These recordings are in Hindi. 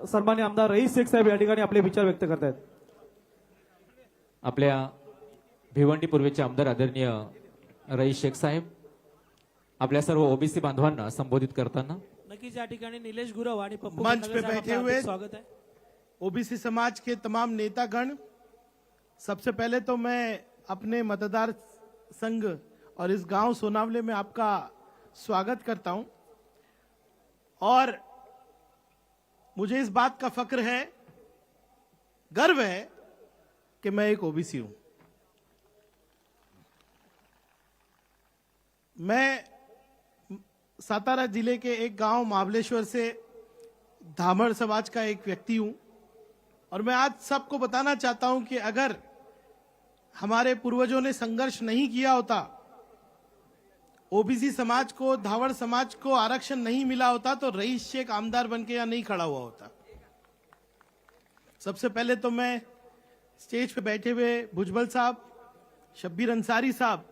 सन्मान्य आमदार रईस शेख साहेब या ठिकाणी आपले विचार व्यक्त करतायत. आपल्या भिवंडी पूर्वेचे आमदार आदरणीय रईस शेख साहेब आपल्या सर्व ओबीसी बांधवांना संबोधित करताना नक्कीच या ठिकाणी निलेश गुरव आणि पप्पू मंच खंडागळे पे साहेब बैठे आपलं हुए हार्दिक स्वागत है. ओबीसी समाज के तमाम नेतागण, सबसे पहले तो मैं अपने मतदार संघ और इस गांव सोनावले में आपका स्वागत करता हूं और मुझे इस बात का फक्र है, गर्व है कि मैं एक ओबीसी हूं. मैं सातारा जिले के एक गांव महाबलेश्वर से धामड़ समाज का एक व्यक्ति हूं और मैं आज सबको बताना चाहता हूं कि अगर हमारे पूर्वजों ने संघर्ष नहीं किया होता, ओबीसी समाज को, धावड़ समाज को आरक्षण नहीं मिला होता तो रईस शेख आमदार बनके यहां नहीं खड़ा हुआ होता. सबसे पहले तो मैं स्टेज पे बैठे हुए भुजबल साहब, शब्बीर अंसारी साहब,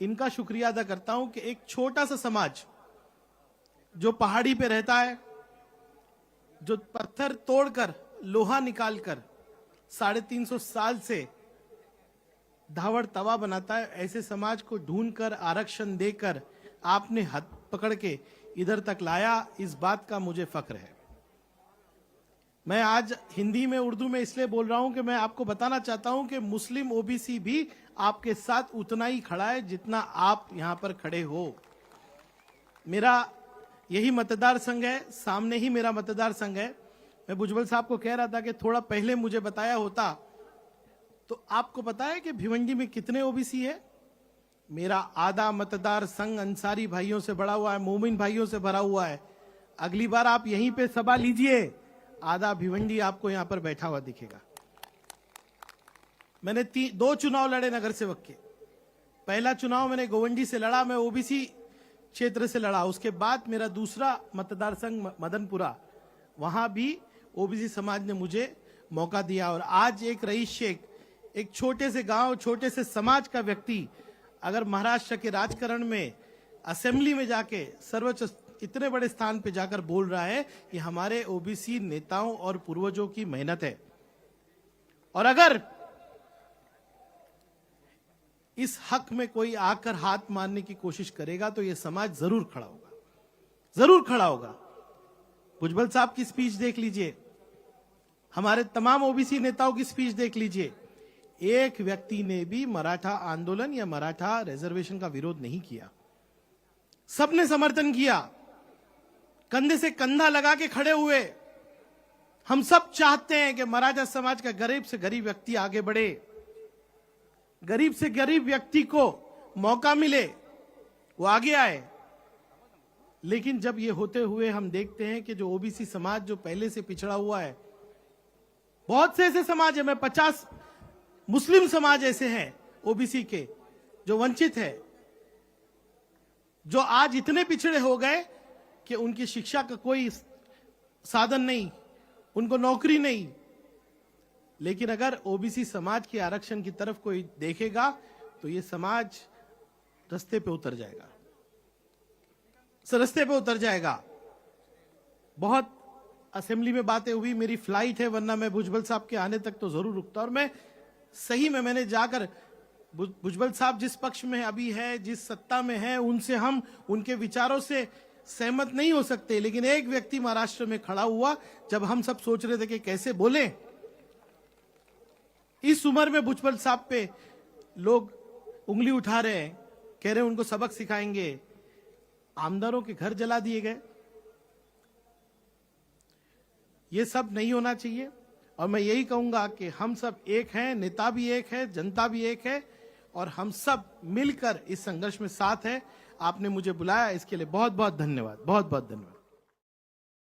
इनका शुक्रिया अदा करता हूं कि एक छोटा सा समाज जो पहाड़ी पे रहता है, जो पत्थर तोड़कर लोहा निकालकर 350 साल से धावड़ तवा बनाता है, ऐसे समाज को ढूंढकर आरक्षण देकर आपने हाथ पकड़ के इधर तक लाया. इस बात का मुझे फक्र है. मैं आज हिंदी में, उर्दू में इसलिए बोल रहा हूं कि मैं आपको बताना चाहता हूं कि मुस्लिम ओबीसी भी आपके साथ उतना ही खड़ा है जितना आप यहां पर खड़े हो. मेरा यही मतदार संघ है, सामने ही मेरा मतदार संघ है. मैं भुजबल साहब को कह रहा था कि थोड़ा पहले मुझे बताया होता तो आपको पता है कि भिवंडी में कितने ओबीसी है? मेरा आधा मतदार संघ अंसारी भाइयों से भरा हुआ है, मोमिन भाइयों से भरा हुआ है. अगली बार आप यहीं पे सभा लीजिए, आधा भिवंडी आपको यहां पर बैठा हुआ दिखेगा. मैंने 2 चुनाव लड़े नगर सेवक के. पहला चुनाव मैंने गोवंडी से लड़ा, मैं ओबीसी क्षेत्र से लड़ा. उसके बाद मेरा दूसरा मतदार संघ मदनपुरा, वहां भी ओबीसी समाज ने मुझे मौका दिया. और आज एक रईस शेख, एक छोटे से गांव, छोटे से समाज का व्यक्ति अगर महाराष्ट्र के राजकारण में, असेंबली में जाके सर्वोच्च इतने बड़े स्थान पे जाकर बोल रहा है, कि हमारे ओबीसी नेताओं और पूर्वजों की मेहनत है. और अगर इस हक में कोई आकर हाथ मारने की कोशिश करेगा तो यह समाज जरूर खड़ा होगा, जरूर खड़ा होगा. भुजबल साहब की स्पीच देख लीजिए, हमारे तमाम ओबीसी नेताओं की स्पीच देख लीजिए. एक व्यक्ति ने भी मराठा आंदोलन या मराठा रिजर्वेशन का विरोध नहीं किया. सबने समर्थन किया, कंधे से कंधा लगा के खड़े हुए. हम सब चाहते हैं कि मराठा समाज का गरीब से गरीब व्यक्ति आगे बढ़े, गरीब से गरीब व्यक्ति को मौका मिले, वो आगे आए. लेकिन जब ये होते हुए हम देखते हैं कि जो ओबीसी समाज जो पहले से पिछड़ा हुआ है, बहुत से ऐसे समाज है, मैं 50 मुस्लिम समाज ऐसे हैं ओबीसी के जो वंचित है, जो आज इतने पिछड़े हो गए कि उनकी शिक्षा का कोई साधन नहीं, उनको नौकरी नहीं. लेकिन अगर ओबीसी समाज के आरक्षण की तरफ कोई देखेगा तो ये समाज रास्ते पे उतर जाएगा, रास्ते पे उतर जाएगा. बहुत असेंबली में बातें हुई, मेरी फ्लाइट है, वरना मैं भुजबल साहब के आने तक तो जरूर रुकता. और मैं सही में मैंने जाकर, भुजबल साहब जिस पक्ष में अभी है, जिस सत्ता में है, उनसे हम उनके विचारों से सहमत नहीं हो सकते. लेकिन एक व्यक्ति महाराष्ट्र में खड़ा हुआ, जब हम सब सोच रहे थे कि कैसे बोले, इस उम्र में भुजबल साहब पे लोग उंगली उठा रहे हैं, कह रहे हैं उनको सबक सिखाएंगे. आमदारों के घर जला दिए गए. ये सब नहीं होना चाहिए. और मैं यही कहूंगा कि हम सब एक हैं, नेता भी एक है, जनता भी एक है, और हम सब मिलकर इस संघर्ष में साथ हैं. आपने मुझे बुलाया, इसके लिए बहुत बहुत धन्यवाद, बहुत बहुत धन्यवाद.